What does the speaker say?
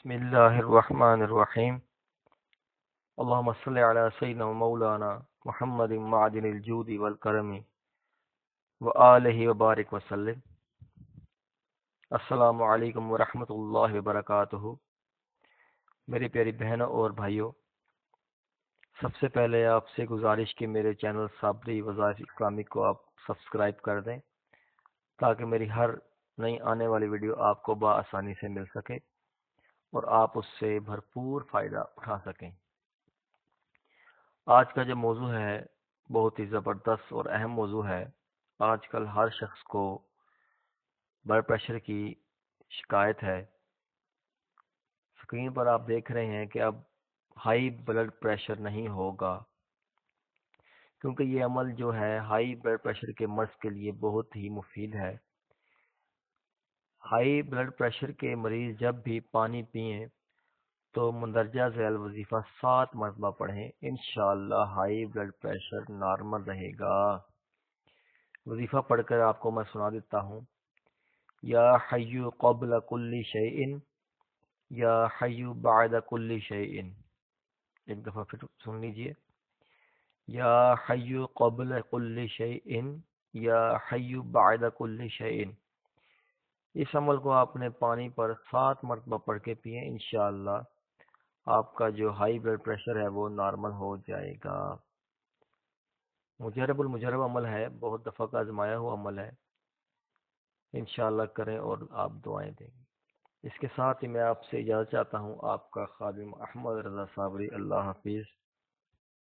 بسم اللہ الرحمن الرحیم اللہم صلی علی سیدنا و مولانا محمد معدن الجود والکرم وآلہ وبارک وسلم۔ السلام علیکم ورحمۃ اللہ وبرکاتہ۔ میری پیاری بہنوں اور بھائیوں، سب سے پہلے آپ سے گزارش کہ میرے چینل صابری وظائف اسلامی کو آپ سبسکرائب کر دیں تاکہ میری ہر نئی آنے والی ویڈیو آپ کو بآسانی سے مل سکے اور آپ اس سے بھرپور فائدہ اٹھا سکیں۔ آج کا جو موضوع ہے بہت ہی زبردست اور اہم موضوع ہے۔ آج کل ہر شخص کو بلڈ پریشر کی شکایت ہے۔ اسکرین پر آپ دیکھ رہے ہیں کہ اب ہائی بلڈ پریشر نہیں ہوگا، کیونکہ یہ عمل جو ہے ہائی بلڈ پریشر کے مرض کے لیے بہت ہی مفید ہے۔ ہائی بلڈ پریشر کے مریض جب بھی پانی پئیں تو مندرجہ ذیل وظیفہ 7 مرتبہ پڑھیں، انشاءاللہ ہائی بلڈ پریشر نارمل رہے گا۔ وظیفہ پڑھ کر آپ کو میں سنا دیتا ہوں۔ یا حی قبل کل شیء یا حی بعد کل شیء۔ ایک دفعہ پھر سن لیجئے۔ یا حی قبل کل شیء یا حی بعد کل شیء۔ اس عمل کو آپ نے پانی پر 7 مرتبہ پڑھ کے پئیں، انشاءاللہ آپ کا جو ہائی بلڈ پریشر ہے وہ نارمل ہو جائے گا۔ مجرب المجرب عمل ہے، بہت دفعہ کا آزمایا ہوا عمل ہے، انشاءاللہ کریں اور آپ دعائیں دیں گے۔ اس کے ساتھ ہی میں آپ سے اجازت چاہتا ہوں، آپ کا خادم احمد رضا صابری۔ اللہ حافظ۔